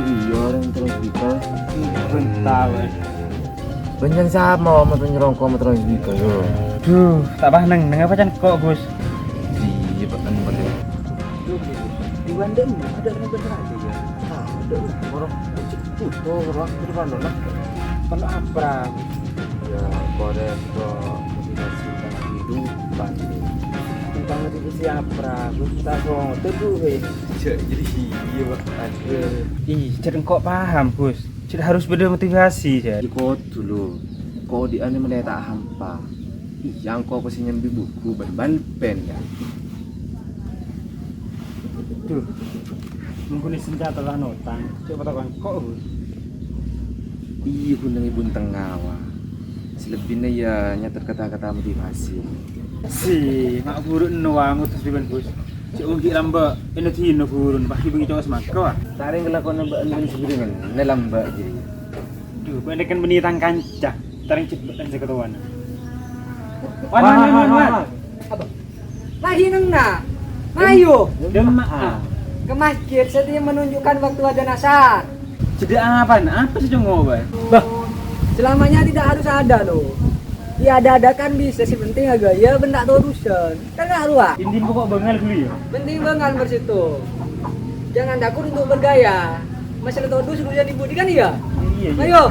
iya orang terus bika. Bentar. Banyak sama mau nyerongko mau terus bika yo. Duh, tak paham neng apa can kok Gus? Iya bahkan pada. Di Bandung ada yang bener aja ya. Ada orang itu orang berapa lah? Kalau apa? Ya Korea ke motivasi tentang kehidupan. Tentang itu siapa? Gue tak song teduh Jadi iya ada. Ih, jadi kok paham Gus? Jadi harus bermotivasi jadi. Kau dulu, kau di ane melihat tak hampa. Yang kau pasti nyambi buku berban pen ya. Duh, menggunakan senjata lah notan. Coba takon kok Gus? Iya gunung ibu tengawa. Selebihnya ya nyatet kata-kata motivasi. Si, mak buruk nuang utus di Gus. Cik ungki lamba, ini tino burun, pasti begitu cowok semakau ah. Taring kelakuan mbak anu sebenarnya nelam mbak jadi. Duh, pendek kan menitang kancah, taring cepet dan seketuan. Wan. Apa? Lagi neng na. Ayo Demak. ke masjid setiap menunjukkan waktu adzan asar. Jadi apa? Apa sih cowok bay? Bah, selamanya tidak harus ada loh. Ya ada kan bisa sih penting agak ya benda tuh urusan. Kan nggak luah. Inti pokok bengal dulu ya. Penting banget bersitu. Jangan takut untuk bergaya. Masalah tuh dulu sudah dibudi kan ya? Iya. Ayo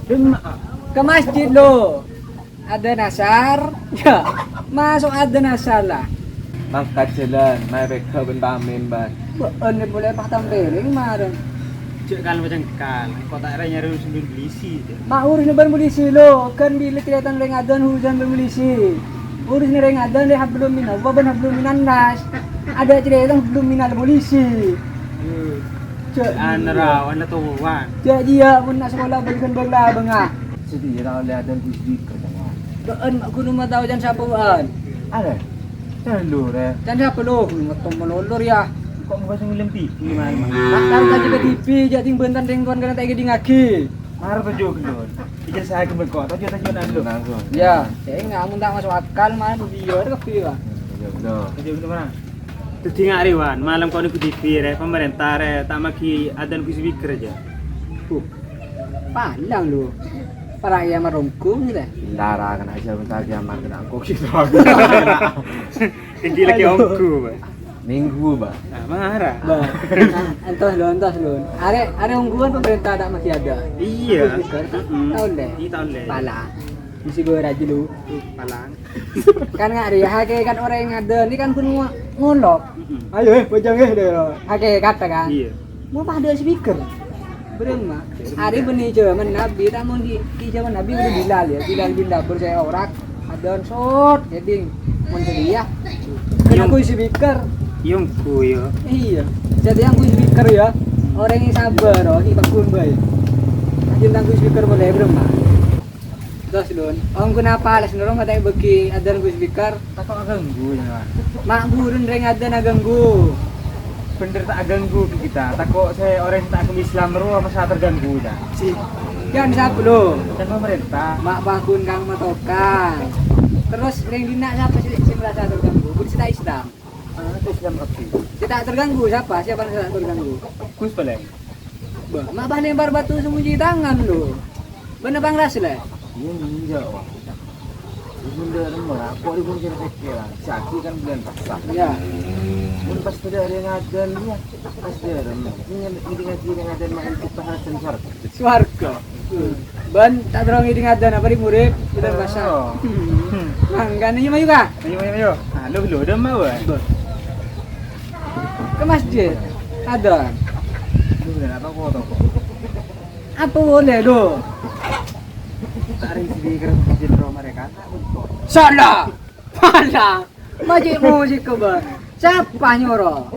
Demak. ke masjid loh. Ada nasar, ya masuk ada nasar lah. Mangkat jalan, naik beka bentamin ban. Ini boleh patang piring marah. Cek kalau macam kal, kota era nyari sendiri polisi. Mak urus ni bermulisi lo, kan bila kelihatan reng adan hujan bermulisi. Urus ni reng adan le hablum minal, waban hablum minan nas. Ada cerita hablum minal polisi. Cek Anara, anda tahu wan. Cek dia pun nak sekolah berikan bela bengah. Jadi ya kalau lihat dan speaker sama. Beun mak kudu mah tahu jangan siapa beun. Ada. Terlalu deh. Jangan siapa lo, ngetong melolor ya. Kok muka sing ngilim TV gimana? Tak tahu tadi ke TV, jadi bentan rengkon kena tak gini ngaki. Marah tujuh kelon. Ikan saya ke bekot, tujuh nando. Langsung. Ya, saya nggak mau tak masuk akal mana video ada ke lah. Ya benar. Tujuh ke mana? Tujuh ngari wan, malam kau ni ke TV re, pemerintah re, tak maki adan ku speaker aja. Pandang lu. Para yang merungkum gitu. Lara kan aja bentar zaman kena kok gitu. Tinggi lagi omku. Minggu, Mbak. Nah, marah. Bah, entos lu. Are ungguan pemerintah tak masih ada. Iya. Tahun deh. Iya tahun le. Pala. Mesti gue rajin lu. Palang. Kan nggak ada hakikat orang yang ada. Ini kan kudu ngolok. Ayo bojang deh. Hakikat kan. Iya. Mau pada speaker. Berema. Hari benih zaman Nabi, namun di zaman Nabi udah Bilal ya. Bilal bin dapur saya orang. Ada shot, jadi mau dia. Kena aku speaker. Yungku yo. Iya. Jadi yang speaker ya. Orang yang sabar, oh, ini bakun baik. Aja tangguh speaker boleh berema. Terus don. Om kenapa alas norong kata bagi ada speaker. Tak kok ganggu ya. Mak burun reng ada ganggu. Bener tak ganggu kita. Tak kok saya orang yang tak agama Islam baru masa terganggu dah. Si. Jangan siapa lo. Dan pemerintah. Mak bakun kang matokan. Terus reng dina siapa sih merasa terganggu? Bukan kita Islam. Islam rapi. Tidak terganggu siapa? Siapa yang tidak terganggu? Kus paling. Bah, mak bah lempar batu sembunyi tangan lo. Bener bang ras lah. Iya ninja. Bunda rumah, kok di bungkir pikiran. Saki kan bulan pasar. Ya. Pun pas tidak ada yang ngadan ya. Pas dia ada. Ini ngaji yang ngadan main kita harus sensor. Swarga. Ban tak terong ini ngadan apa di murid kita bahasa. Manggan ini mayu kah? Ayo. Ah, lu udah mau ah. Ke masjid. Ada. Lu udah apa kok tau? Apa boleh lo? Tak ada di kerajaan roh mereka. Salah. Salah. Majik musik ke ba? Siapa nyuruh?